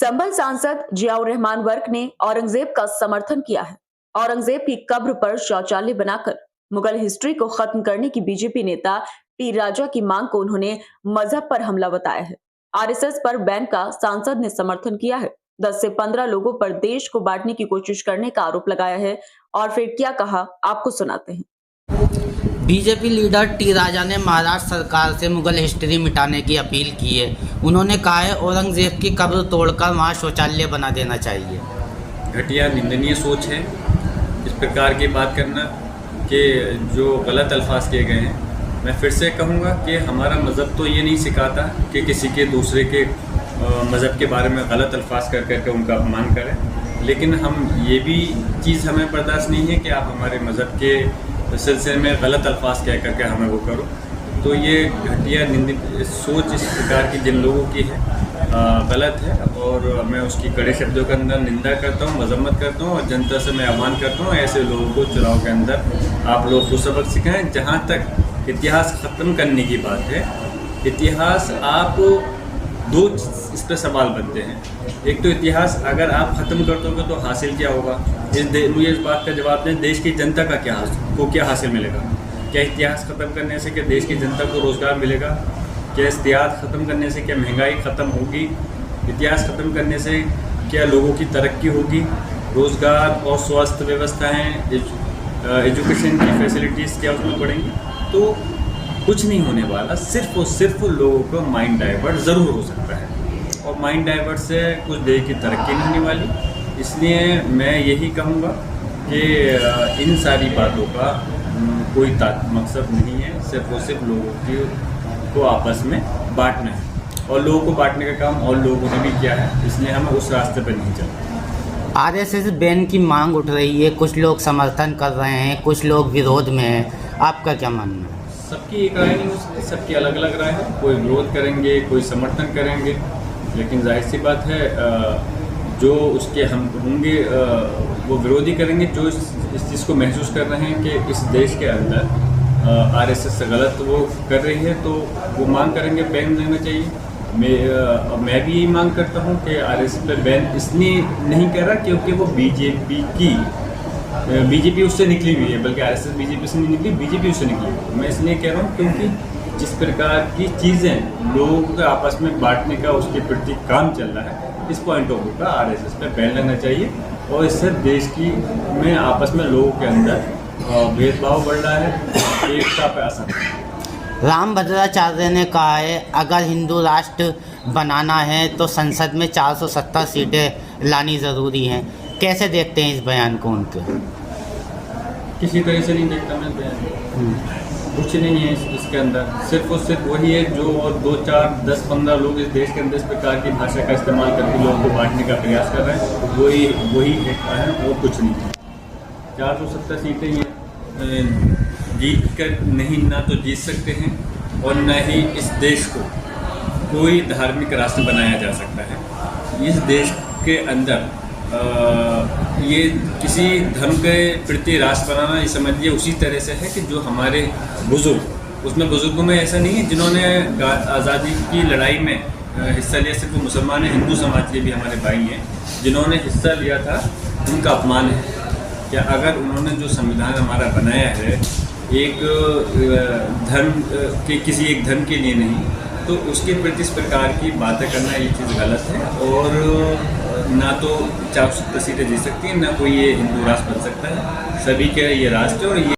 संभल सांसद जियाउर रहमान वर्क ने औरंगजेब का समर्थन किया है। औरंगजेब की कब्र पर शौचालय बनाकर मुगल हिस्ट्री को खत्म करने की बीजेपी नेता पी राजा की मांग को उन्होंने मजहब पर हमला बताया है। आरएसएस पर बैन का सांसद ने समर्थन किया है। 10 से 15 लोगों पर देश को बांटने की कोशिश करने का आरोप लगाया है। और फिर क्या कहा, आपको सुनाते हैं। बीजेपी लीडर टी राजा ने महाराष्ट्र सरकार से मुगल हिस्ट्री मिटाने की अपील की है। उन्होंने कहा है औरंगजेब की कब्र तोड़कर वहां शौचालय बना देना चाहिए। घटिया निंदनीय सोच है इस प्रकार की बात करना कि जो गलत अल्फाज किए गए हैं। मैं फिर से कहूँगा कि हमारा मज़हब तो ये नहीं सिखाता कि किसी के दूसरे के मज़हब के बारे में गलत अल्फाज कर करके उनका अपमान करें, लेकिन हम ये भी चीज़ हमें बर्दाश्त नहीं है कि आप हमारे मज़हब के सिलसिले में गलत अल्फाज कह करके हमें वो करो। तो ये घटिया निंदित सोच इस प्रकार की जिन लोगों की है गलत है, और मैं उसकी कड़े शब्दों के अंदर निंदा करता हूँ, मजम्मत करता हूँ, और जनता से मैं आह्वान करता हूँ ऐसे लोगों को चुनाव के अंदर आप लोग को सबक सिखाएं। जहाँ तक इतिहास ख़त्म करने की बात है, इतिहास आप दो इस पर सवाल बनते हैं। एक तो इतिहास अगर आप ख़त्म कर दोगे तो हासिल क्या होगा, मुझे इस बात का जवाब दें। देश की जनता का क्या हासिल मिलेगा? क्या इतिहास ख़त्म करने से क्या देश की जनता को रोज़गार मिलेगा? क्या इतिहास ख़त्म करने से क्या महंगाई ख़त्म होगी? इतिहास ख़त्म करने से क्या लोगों की तरक्की होगी? रोज़गार और स्वास्थ्य व्यवस्थाएँ, एजुकेशन की फैसिलिटीज़ क्या उसमें बढ़ेंगी? तो कुछ नहीं होने वाला। सिर्फ और सिर्फ लोगों का माइंड डाइवर्ट ज़रूर हो सकता है, और माइंड डाइवर्ट से कुछ देश की तरक्की नहीं होने वाली। इसलिए मैं यही कहूँगा कि इन सारी बातों का कोई मकसद नहीं है। सिर्फ और सिर्फ लोगों को आपस में बांटना है, और लोगों को बांटने का काम और लोगों ने भी किया है। इसलिए हमें उस रास्ते पर नहीं चलना। आरएसएस बैन की मांग उठ रही है, कुछ लोग समर्थन कर रहे हैं, कुछ लोग विरोध में हैं। आपका क्या मानना है? सबकी एक राय नहीं हो सकती, सबकी अलग अलग राय है। कोई विरोध करेंगे, कोई समर्थन करेंगे, लेकिन जाहिर सी बात है जो उसके हम होंगे वो विरोधी करेंगे। जो इस चीज़ को महसूस कर रहे हैं कि इस देश के अंदर आरएसएस से गलत वो कर रही है, तो वो मांग करेंगे बैन लेना चाहिए। मैं भी यही मांग करता हूँ कि आरएसएस पे बैन इसलिए नहीं कर रहा क्योंकि वो बीजेपी उससे निकली हुई है, बल्कि आरएसएस बीजेपी से नहीं निकली, बीजेपी उससे निकली। मैं इसलिए कह रहा हूँ क्योंकि जिस प्रकार की चीज़ें लोगों को आपस में बांटने का उसके प्रति काम चल रहा है, इस पॉइंट ऑफ व्यू का आरएसएस पे बैन लगना चाहिए। और इससे देश में आपस में लोगों के अंदर भेदभाव बढ़ रहा है, एकता पे असर। रामभद्राचार्य ने कहा है अगर हिंदू राष्ट्र बनाना है तो संसद में 470 सीटें लानी ज़रूरी हैं। कैसे देखते हैं इस बयान को उनके? किसी तरह से नहीं देखता मैं बयान। कुछ नहीं है इसके अंदर, सिर्फ और सिर्फ वही है जो और 2, 4, 10, 15 लोग इस देश के अंदर इस प्रकार की भाषा का इस्तेमाल करके लोगों को बांटने का प्रयास कर रहे हैं। वही है और कुछ नहीं है। 470 सीटें ये जीत कर नहीं, ना तो जीत सकते हैं और न ही इस देश को कोई धार्मिक राष्ट्र बनाया जा सकता है। इस देश के अंदर ये किसी धर्म के प्रति राष्ट्र बनाना, ये समझिए उसी तरह से है कि जो हमारे बुजुर्ग, उसमें बुजुर्गों में ऐसा नहीं है जिन्होंने आज़ादी की लड़ाई में हिस्सा लिया। सिर्फ मुसलमान हैं, हिंदू समाज के भी हमारे भाई हैं जिन्होंने हिस्सा लिया था, उनका अपमान है क्या? अगर उन्होंने जो संविधान हमारा बनाया है एक धर्म के, किसी एक धर्म के लिए नहीं, तो उसके प्रति इस प्रकार की बातें करना ये चीज़ गलत है। और ना तो 470 सीटें जीत सकती हैं, ना कोई ये हिंदू राष्ट्र बन सकता है। सभी के ये राष्ट्र और ये